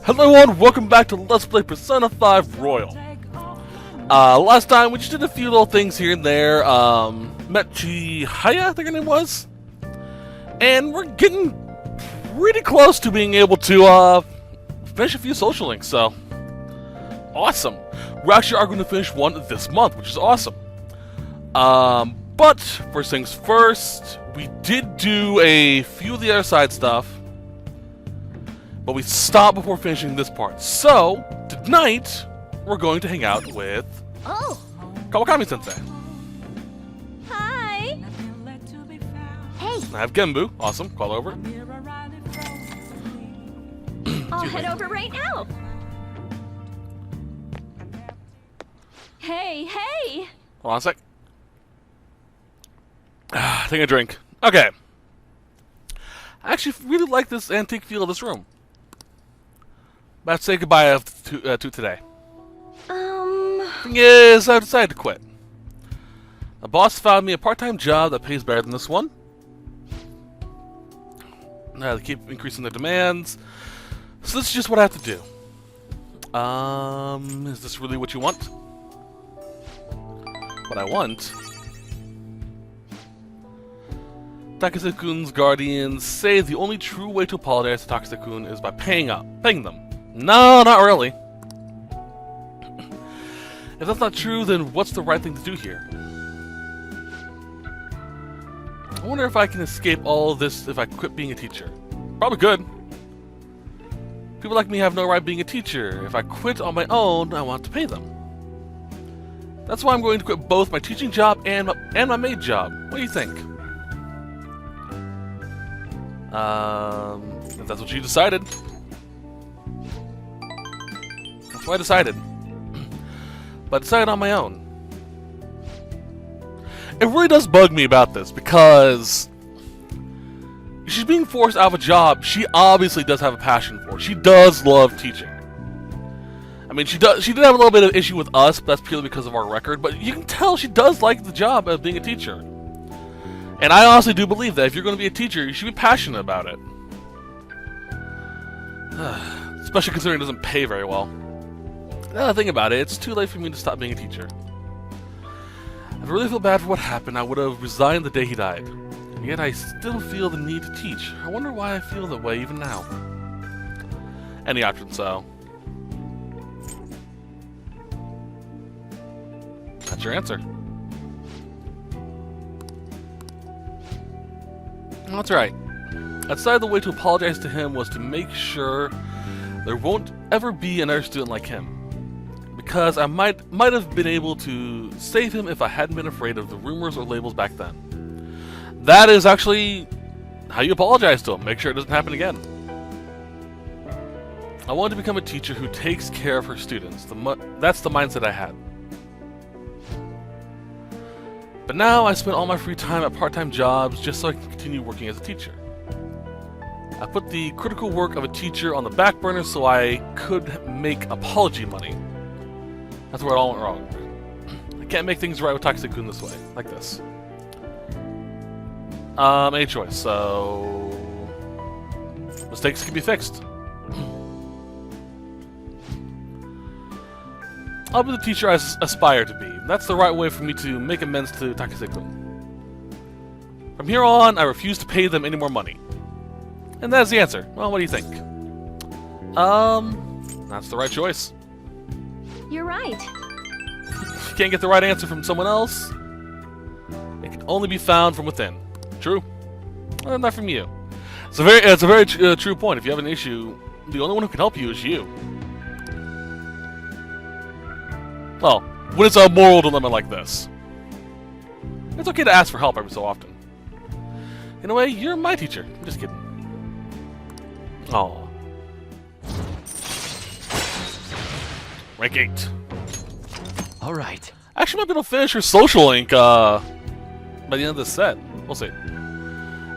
Hello everyone, welcome back to Let's Play Persona 5 Royal. Last time we just did a few little things here and there, met Chihaya, I think her name was, and we're getting pretty close to being able to, finish a few social links, so, awesome. We actually are going to finish one this month, which is awesome. But, first things first, we did do a few of the other side stuff, but we stopped before finishing this part. So, tonight, we're going to hang out with Kawakami-sensei. Hi! Hey! I have Genbu. Awesome. Call over. I'll head over right now! Hey, hey! Hold on a sec. Take a drink. Okay. I actually really like this antique feel of this room. But I have to say goodbye to today. Thing is, I decided to quit. The boss found me a part-time job that pays better than this one. They keep increasing their demands. So this is just what I have to do. Is this really what you want? What I want? Takase-kun's guardians say the only true way to apologize to Takase-kun is by paying them. No, not really. If that's not true, then what's the right thing to do here? I wonder if I can escape all of this if I quit being a teacher. Probably could. People like me have no right being a teacher. If I quit on my own, I want to pay them. That's why I'm going to quit both my teaching job and my maid job. What do you think? If that's what you decided. That's what I decided. But I decided on my own. It really does bug me about this, because she's being forced out of a job she obviously does have a passion for. She does love teaching. I mean, she did have a little bit of issue with us, but that's purely because of our record, but you can tell she does like the job of being a teacher. And I honestly do believe that if you're going to be a teacher, you should be passionate about it. Especially considering it doesn't pay very well. Now that I think about it, it's too late for me to stop being a teacher. If I really feel bad for what happened, I would have resigned the day he died. And yet I still feel the need to teach. I wonder why I feel that way even now. Any option, so. That's your answer. That's right. I decided the way to apologize to him was to make sure there won't ever be another student like him. Because I might have been able to save him if I hadn't been afraid of the rumors or labels back then. That is actually how you apologize to him. Make sure it doesn't happen again. I wanted to become a teacher who takes care of her students. That's the mindset I had. But now I spend all my free time at part-time jobs just so I can continue working as a teacher. I put the critical work of a teacher on the back burner so I could make apology money. That's where it all went wrong. I can't make things right with Takase-kun this way, like this. Any choice, so mistakes can be fixed. I'll be the teacher I aspire to be. That's the right way for me to make amends to Takase-kun. From here on, I refuse to pay them any more money. And that's the answer. Well, what do you think? That's the right choice. You're right. If you can't get the right answer from someone else, it can only be found from within. True? Well, not from you. It's a very true point. If you have an issue, the only one who can help you is you. Well, when it's a moral dilemma like this. It's okay to ask for help every so often. In a way, you're my teacher. I'm just kidding. Aww. Rank 8. Alright. Actually, might be able to finish her social link by the end of this set. We'll see.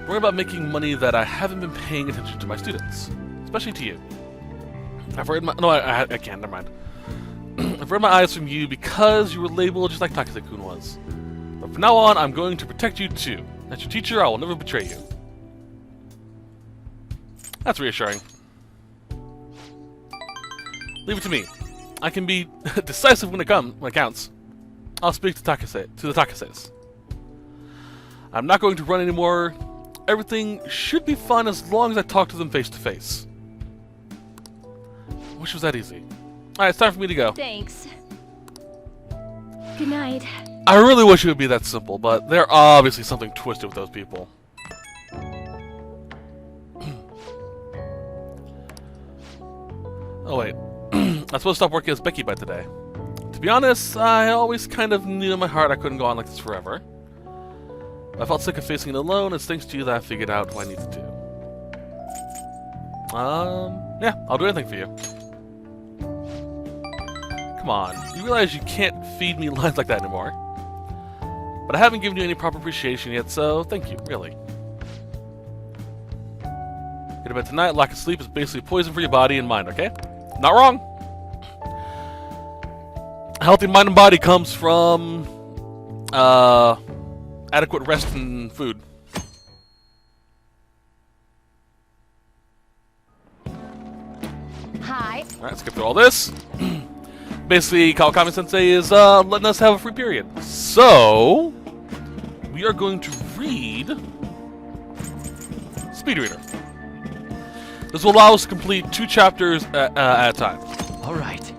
Worry about making money that I haven't been paying attention to my students. Especially to you. I've read my... No, I can't. Never mind. I've read my eyes from you because you were labeled just like Takase-kun was. But from now on, I'm going to protect you too. As your teacher, I will never betray you. That's reassuring. Leave it to me. I can be decisive when it counts. I'll speak to the Takases. I'm not going to run anymore. Everything should be fun as long as I talk to them face to face. Wish it was that easy. Alright, it's time for me to go. Thanks. Good night. I really wish it would be that simple, but there's obviously something twisted with those people. Oh wait, I'm supposed to stop working as Becky by today. To be honest, I always kind of knew in my heart I couldn't go on like this forever. I felt sick of facing it alone, and it's thanks to you that I figured out what I need to do. Yeah, I'll do anything for you. Come on, you realize you can't feed me lines like that anymore. But I haven't given you any proper appreciation yet, so thank you, really. Get to bed tonight, lack of sleep is basically poison for your body and mind, okay? Not wrong! A healthy mind and body comes from, adequate rest and food. Hi. Alright, skip through all this. Basically, Kawakami-sensei is letting us have a free period. So, we are going to read Speed Reader. This will allow us to complete 2 chapters at a time. All right.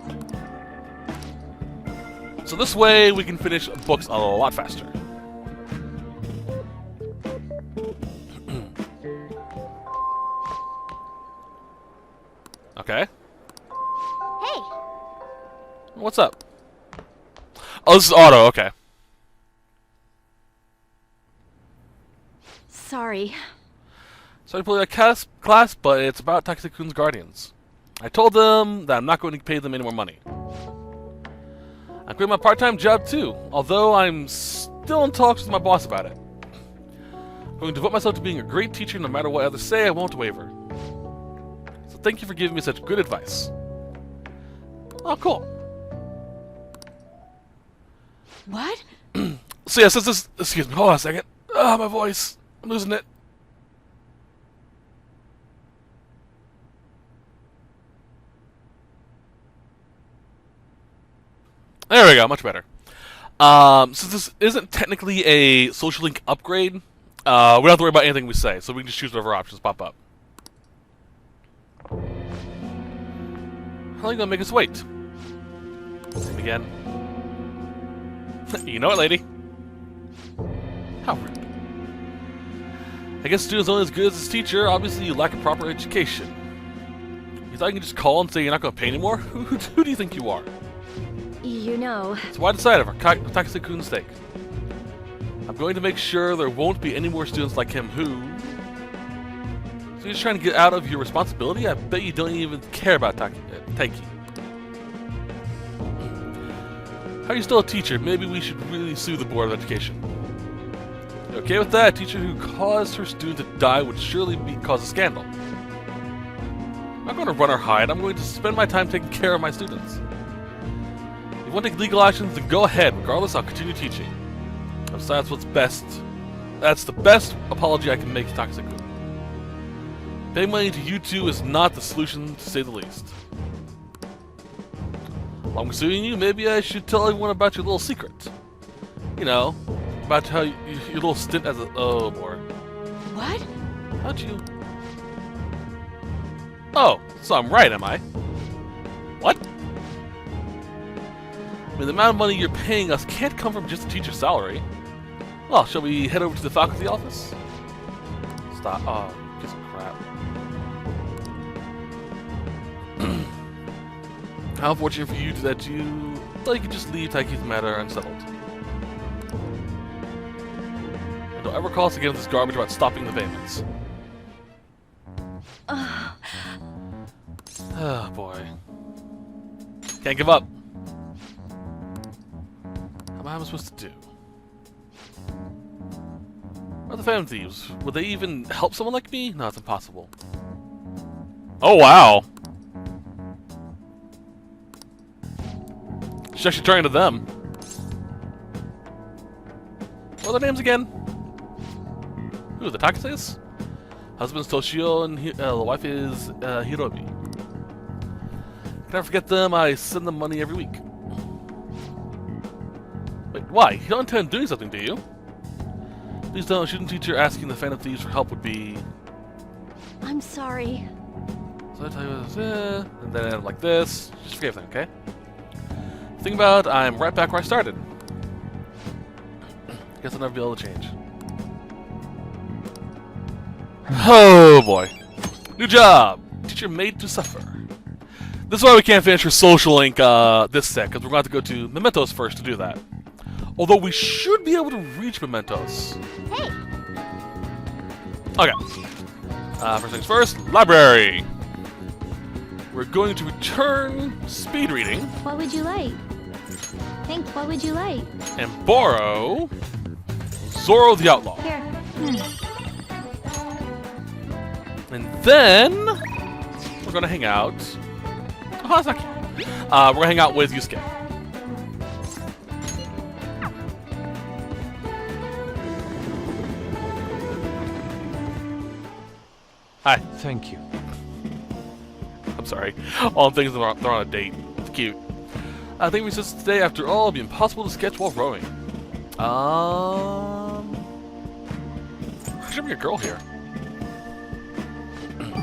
So this way, we can finish books a lot faster. Okay. Hey. What's up? Oh, this is auto, okay. Sorry. Sorry to pull that class, but it's about Takase-kun's guardians. I told them that I'm not going to pay them any more money. I'm quitting my part-time job too, although I'm still in talks with my boss about it. I'm going to devote myself to being a great teacher no matter what others say. I won't waver. So thank you for giving me such good advice. Oh, cool. What? So yeah, since this... Excuse me, hold on a second. Ah, my voice. I'm losing it. There we go, much better. Since this isn't technically a social link upgrade, we don't have to worry about anything we say, so we can just choose whatever options pop up. How are you gonna make us wait? Same again. You know it, lady. How rude. I guess students only as good as his teacher. Obviously, you lack a proper education. You thought you could just call and say you're not gonna pay anymore? Who do you think you are? You know. So why decide of Takase-kun's stake? I'm going to make sure there won't be any more students like him who... So you're just trying to get out of your responsibility? I bet you don't even care about Taiki. How are you still a teacher? Maybe we should really sue the Board of Education. You okay with that? A teacher who caused her student to die would surely cause a scandal. I'm not going to run or hide. I'm going to spend my time taking care of my students. If you want to take legal actions, then go ahead. Regardless, I'll continue teaching. Besides, what's best? That's the best apology I can make to Takase-kun. Paying money to you two is not the solution, to say the least. While I'm suing you, maybe I should tell everyone about your little secret. You know, about how your little stint as a... Oh, boy. What? How'd you... Oh, so I'm right, am I? What? I mean, the amount of money you're paying us can't come from just a teacher's salary. Well, shall we head over to the faculty office? Stop. Oh, piece of crap. How unfortunate for you that you thought you could just leave Taiki's matter unsettled. And don't ever call us again with this garbage about stopping the payments. Oh boy. Can't give up. What am I supposed to do? What are the Phantom Thieves? Would they even help someone like me? No, it's impossible. Oh wow! She's actually turning to them. What are their names again? Who, the Takases? Husband's Toshio and the wife is Hiromi. Can I forget them? I send them money every week. Wait, why? You don't intend doing something, do you? Please don't. Student teacher asking the Phantom Thieves for help would be... I'm sorry. So I tell you what, and then end like this. Just forgive them, okay? Think about it, I'm right back where I started. Guess I'll never be able to change. Oh boy. New job! Teacher made to suffer. This is why we can't finish her social link this set, because we're going to have to go to Mementos first to do that. Although we should be able to reach Mementos. Hey! Okay. First things first, library. We're going to return speed reading. What would you like? What would you like? And borrow Zorro the Outlaw. Here. And then we're gonna hang out. Oh, that's not cute. We're gonna hang out with Yusuke. Hi. Thank you. I'm sorry. All I'm thinking is they're on a date. It's cute. I think we said today, after all, it'd be impossible to sketch while rowing. Should bring a girl here.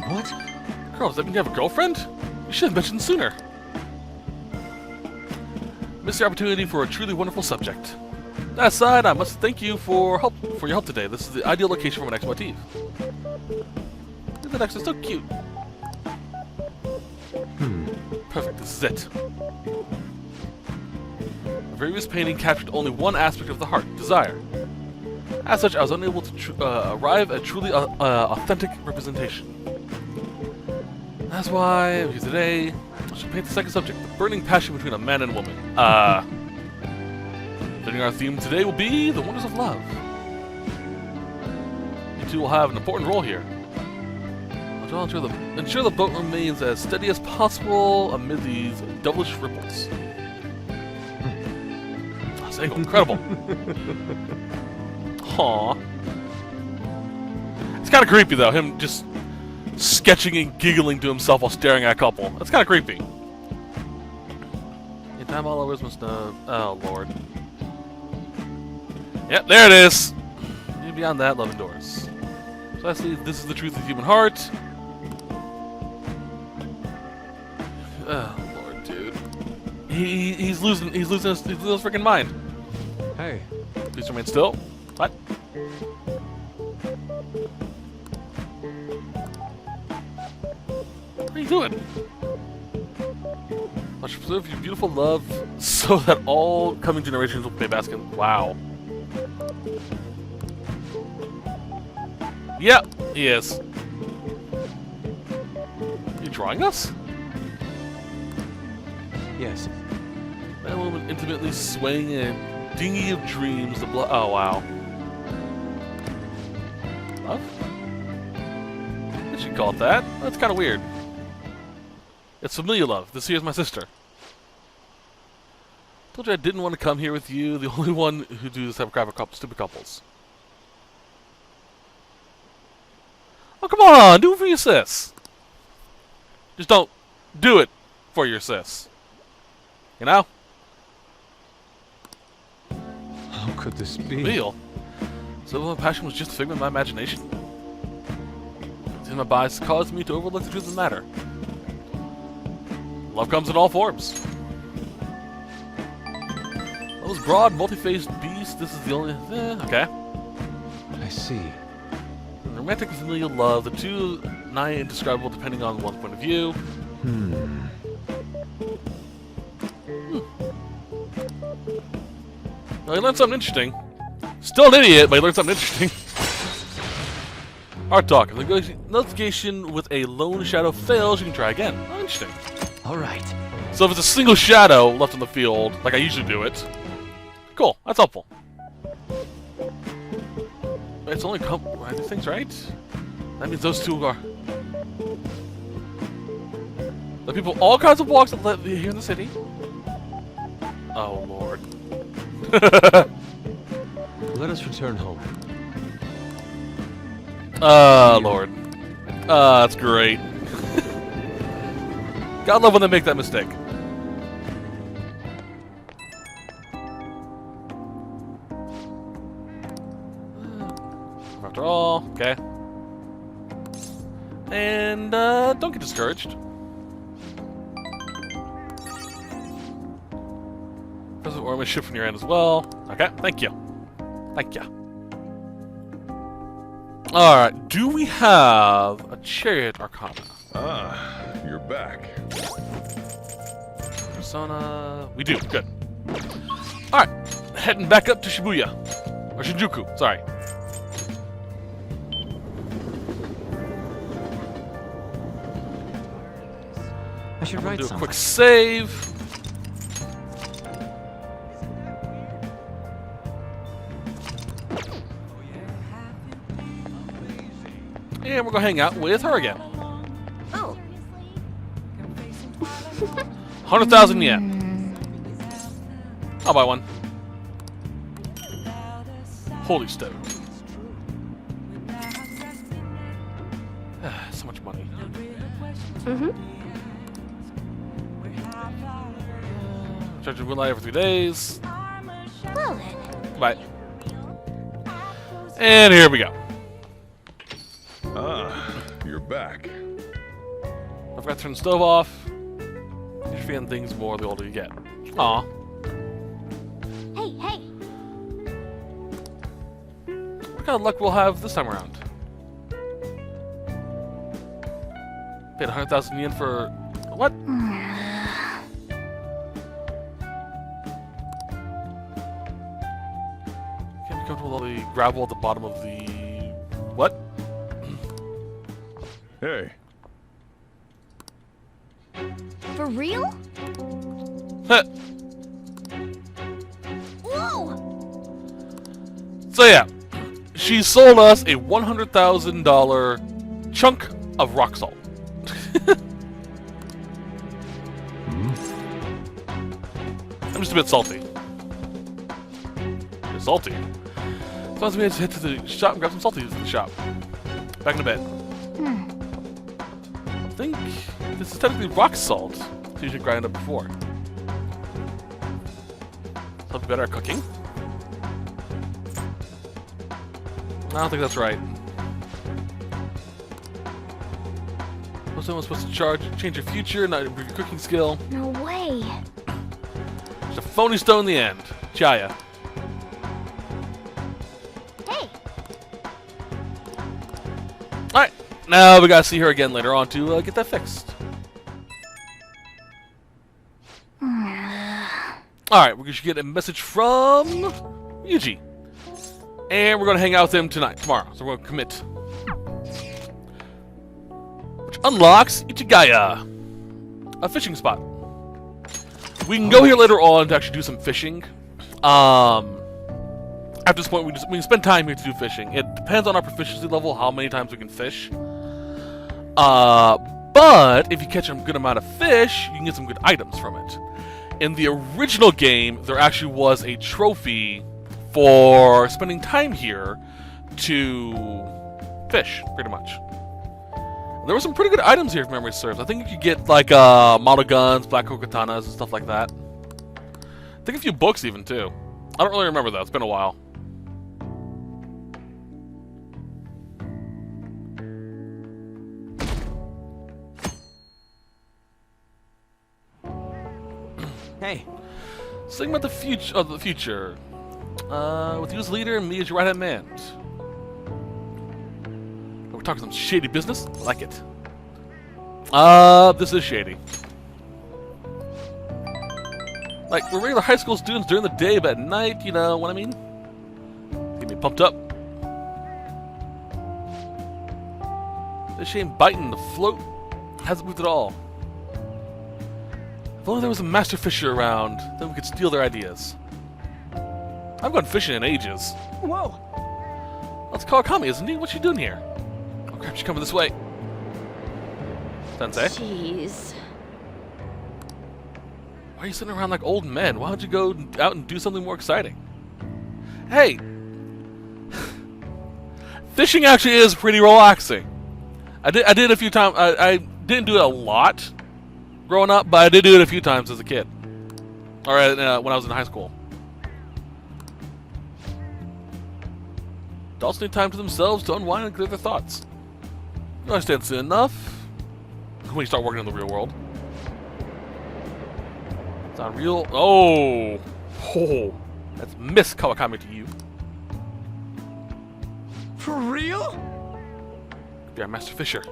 What? Girl, does that mean you have a girlfriend? You should have mentioned sooner. Missed the opportunity for a truly wonderful subject. That aside, I must thank you for your help today. This is the ideal location for my next motif. The next is so cute. Perfect, this is it. The previous painting captured only one aspect of the heart, desire. As such, I was unable to arrive at truly authentic representation. That's why, here today, I should paint the second subject, the burning passion between a man and a woman. Fitting our theme today will be the wonders of love. You two will have an important role here. I'll ensure the boat remains as steady as possible amid these devilish ripples. That's incredible. Aww. It's kind of creepy though, him just sketching and giggling to himself while staring at a couple. That's kind of creepy. In time, all lovers must know. Oh lord. Yep, there it is. And beyond that, love endures. So lastly, this is the truth of the human heart. Oh lord, dude. He's losing his freaking mind. Hey. Please remain still. What? What are you doing? I should preserve your beautiful love so that all coming generations will play basketball. Wow. Yep, he is. You drawing us? Yes. That woman intimately swaying in a dinghy of dreams. The blood. Oh wow. Love? What should you call it that? That's kind of weird. It's Familia love. This here's my sister. Told you I didn't want to come here with you. The only one who do this type of crap are stupid couples. Oh come on, do it for your sis. Just don't do it for your sis. You know? How could this be? Real. So my passion was just a figment of my imagination. My bias caused me to overlook the truth of the matter. Love comes in all forms. Those broad, multi-faced beasts, this is the only... okay. I see. Romantic and familial love, the two nigh indescribable depending on one's point of view. Well, he learned something interesting. Still an idiot, but he learned something interesting. Art talk. If the investigation with a lone shadow fails, you can try again. Oh, interesting. Alright. So if it's a single shadow left on the field, like I usually do it, cool. That's helpful. It's only these things, right? That means those two are... The people all kinds of walks that live here in the city. Oh, Lord. Let us return home. Lord. That's great. Gotta love when they make that mistake. After all, okay. And don't get discouraged. There's an ornament ship from your end as well. Okay, thank you. Thank you. Alright, do we have a chariot arcana? Ah, you're back. Persona. We do, good. Alright, heading back up to Shibuya. Or Shinjuku, sorry. I should write Do a something. quick save. And we're gonna hang out with her again. Oh. 100,000 yen. I'll buy one. Holy stove. So much money. Charge of moonlight every 3 days. Well then. Bye. And here we go. Ah, you're back. I forgot to turn the stove off. You're feeling things more the older you get. Aw. Hey, hey. What kind of luck we'll have this time around? Paid 100,000 yen for... What? Can't be comfortable with all the gravel at the bottom of the... What? Hey, For real? Heh. Whoa! So yeah, she sold us a $100,000 chunk of rock salt. I'm just a bit salty. You're salty. So we had to head to the shop and grab some salties in the shop. Back in the bed. I think this is technically rock salt. So you should grind it up before. So I'll be better at cooking. I don't think that's right. Was someone supposed to change your future, not improve your cooking skill? No way. It's a phony stone in the end. Chaya. Hey. Alright, now we gotta see her again later on to get that fixed. Alright, we should get a message from Yuji. And we're gonna hang out with him tomorrow. So we're gonna commit. Which unlocks Ichigaya, a fishing spot. We can go here later on to actually do some fishing. At this point, we can spend time here to do fishing. It depends on our proficiency level, how many times we can fish. But if you catch a good amount of fish, you can get some good items from it. In the original game, there actually was a trophy for spending time here to fish, pretty much. There were some pretty good items here, if memory serves. I think you could get, like, model guns, black katanas, and stuff like that. I think a few books, even, too. I don't really remember, though. It's been a while. Hey, Sing about the future. With you as leader and me as your right-hand man. We're talking some shady business? I like it. This is shady. Like, we're regular high school students during the day, but at night, you know what I mean? Get me pumped up. It's a shame biting the float hasn't moved at all. If only there was a master fisher around, then we could steal their ideas. I've gone fishing in ages. whoa! Let's call Kami, isn't he? What's she doing here? Oh crap, she's coming this way. Sensei? Jeez. Why are you sitting around like old men? Why don't you go out and do something more exciting? Hey! Fishing actually is pretty relaxing. I did a few times. I didn't do it a lot growing up, but I did do it a few times as a kid. Or when I was in high school. Adults need time to themselves to unwind and clear their thoughts. You understand soon enough when you start working in the real world. It's not real. Oh, that's Miss Kawakami to you. For real? Be our Master Fisher.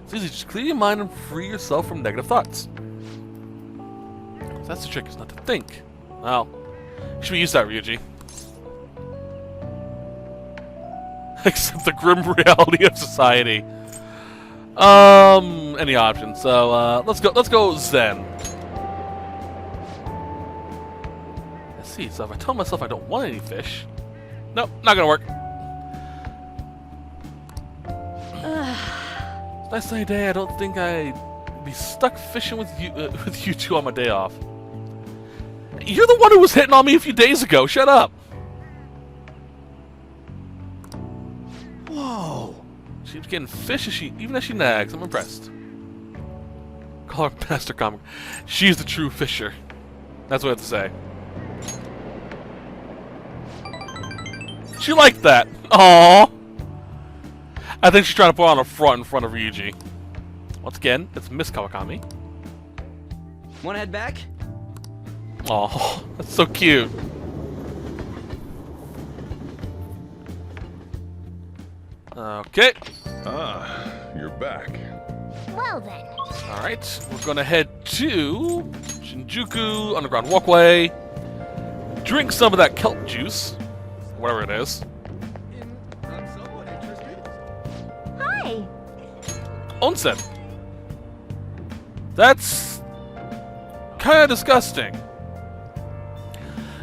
It's easy. Just clear your mind and free yourself from negative thoughts. That's the trick, is not to think. Well, you should be used to that, Ryuji. Accept the grim reality of society. Any options? So let's go Zen. Let's see. So if I tell myself I don't want any fish, nope, not gonna work. It's a nice sunny day. I don't think I'd be stuck fishing with you two on my day off. You're the one who was hitting on me a few days ago. Shut up. Whoa. She's getting fish even as she nags. I'm impressed. Call her Master Comic. She's the true fisher. That's what I have to say. She liked that. Aww. I think she's trying to put on a front in front of Ryuji. Once again, it's Miss Kawakami. Wanna head back? Oh, that's so cute. Okay. Ah, you're back. Well then. Alright, we're gonna head to Shinjuku Underground Walkway. Drink some of that kelp juice. Whatever it is. Hi. Onsen. That's kind of disgusting.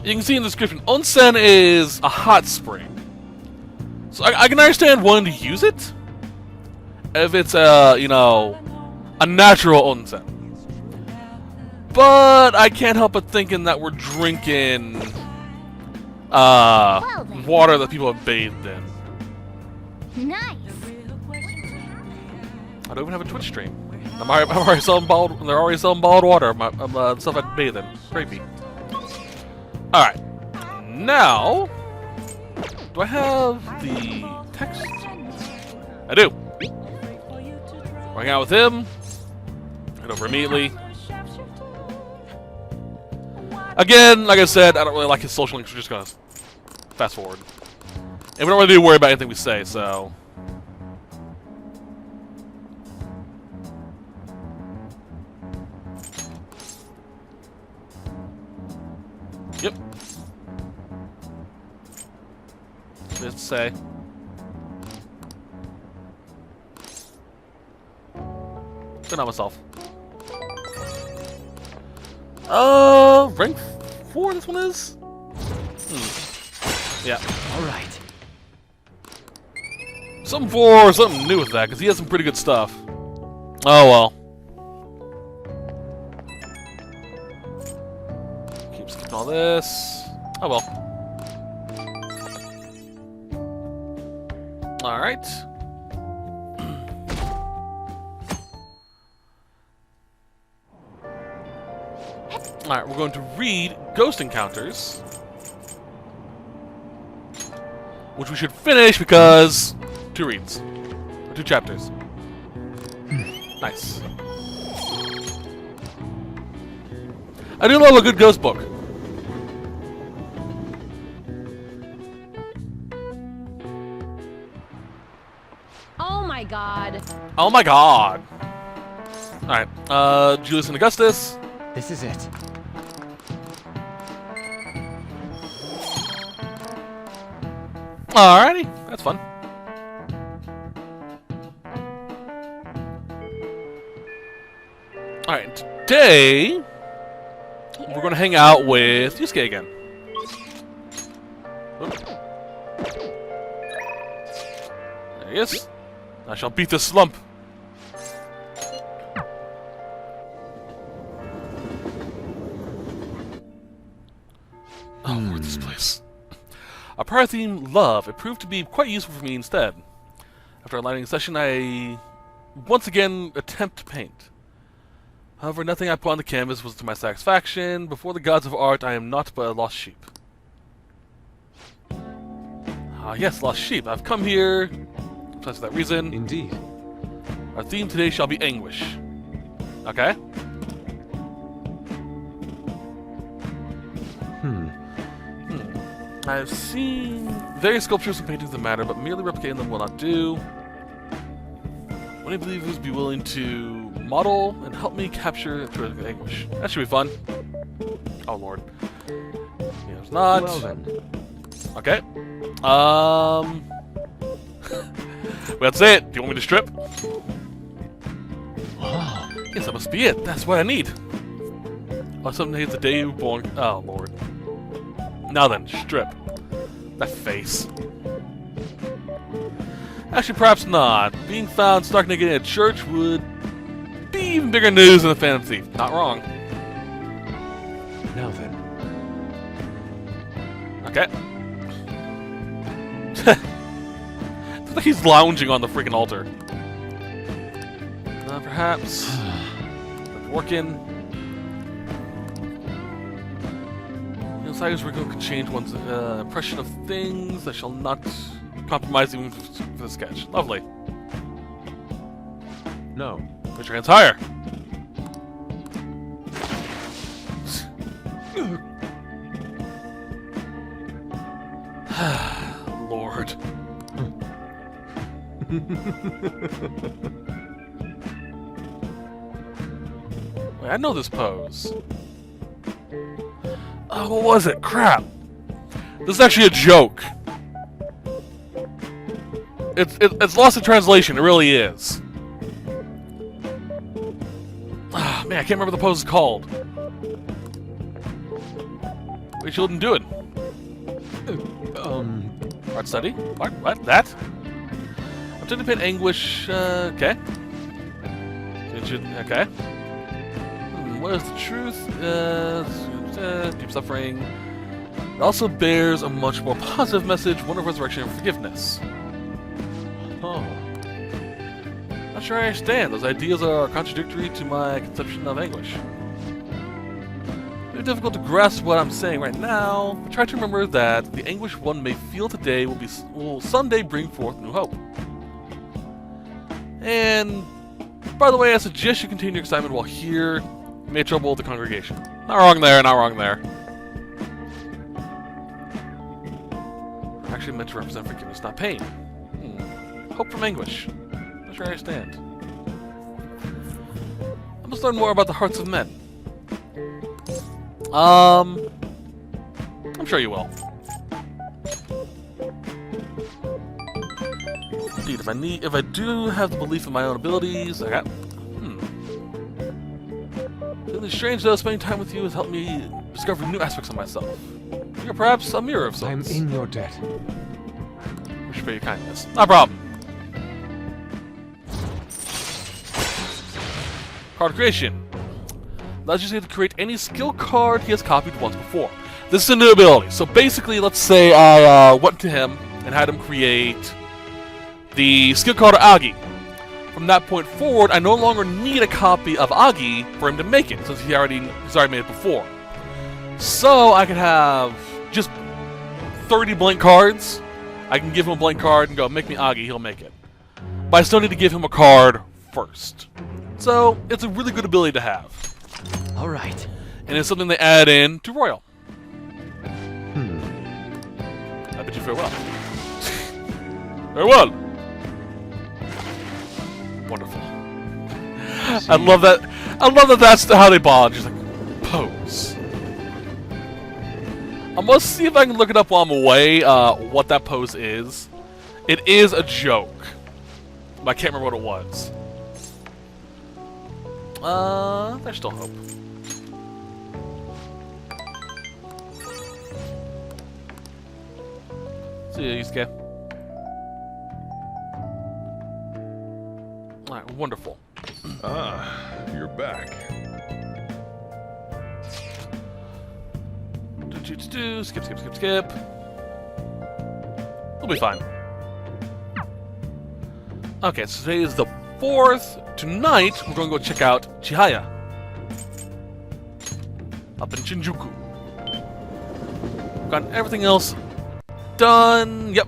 You can see in the description, onsen is a hot spring. So I can understand wanting to use it if it's a natural onsen. But I can't help but thinking that we're drinking water that people have bathed in. Nice. I don't even have a Twitch stream. I'm already selling bottled. They're already selling bottled water. Stuff I bathe in. Creepy. All right. Now, do I have the text? I do. Hang out with him. Head over immediately. Again, like I said, I don't really like his social links. We're just gonna fast forward, and we don't really worry about anything we say. So. Yep. Just say. Good on myself. Rank 4 this one is? Yeah. Alright. Something new with that, because he has some pretty good stuff. Oh well. Keep skipping all this. Oh well. Alright. Alright, we're going to read Ghost Encounters. Which we should finish because 2 reads. 2 chapters. Nice. I do love a good ghost book. Oh my god. Oh my god. Alright, Julius and Augustus. This is it. Alrighty, that's fun. Alright, today we're gonna hang out with Yusuke again. Oop. There he is. I shall beat this slump. Oh, where's this place? A prior theme, love, it proved to be quite useful for me instead. After a lighting session, I once again attempt to paint. However, nothing I put on the canvas was to my satisfaction. Before the gods of art, I am naught but a lost sheep. Ah, yes, lost sheep. I've come here precisely for that reason. Indeed. Our theme today shall be anguish. Okay? I've seen various sculptures and paintings that matter, but merely replicating them will not do. One believers be willing to model and help me capture the anguish. That should be fun. Oh lord. Yeah, it's not. Well then. Okay. That's it. Do you want me to strip? Wow. Yes, that must be it. That's what I need. Oh, someday it's the day you were born. Oh lord. Now then, strip. That face. Actually, perhaps not. Being found stark naked in a church would be even bigger news than a Phantom Thief. Not wrong. Now then. Okay. It's like he's lounging on the freaking altar. Perhaps. It's working. Insider's wrinkle can change one's impression of things. I shall not compromise even for the sketch. Lovely. No. Put your hands higher. Lord. Wait, I know this pose. Oh, what was it? Crap. This is actually a joke. It's lost in translation. It really is. Ah, man, I can't remember what the pose is called. What you children doing? Art study? What? That? I'm trying to paint anguish. Okay. Okay. What is the truth? Deep suffering. It also bears a much more positive message, one of resurrection and forgiveness. Oh. Not sure I understand. Those ideas are contradictory to my conception of anguish. It's difficult to grasp what I'm saying right now, but try to remember that the anguish one may feel today will someday bring forth new hope. And, by the way, I suggest you continue your excitement while here. You made trouble with the congregation. Not wrong there, not wrong there. Actually meant to represent forgiveness, not pain. Hope from anguish. Not sure I understand. I must learn more about the hearts of men. I'm sure you will. Indeed, if I do have the belief in my own abilities, okay. Feeling strange though, spending time with you has helped me discover new aspects of myself. You're perhaps a mirror of sorts. I'm in your debt. Wish for your kindness. No problem. Card creation. Allows you to create any skill card he has copied once before. This is a new ability. So basically, let's say I went to him and had him create the skill card of Agi. From that point forward, I no longer need a copy of Agi for him to make it, since he's already made it before. So I could have just 30 blank cards. I can give him a blank card and go, make me Agi, he'll make it. But I still need to give him a card first. So it's a really good ability to have. All right. And it's something they add in to Royal. I bid you farewell. Farewell! Wonderful. I love that. I love that that's how they bond. Just like, pose. I'm gonna see if I can look it up while I'm away, what that pose is. It is a joke. But I can't remember what it was. There's still hope. See you, Yusuke. Alright, wonderful. Ah, you're back. Skip, skip, skip, skip. We'll be fine. Okay, so today is the 4th, tonight, we're going to go check out Chihaya. Up in Shinjuku. Got everything else done. Yep,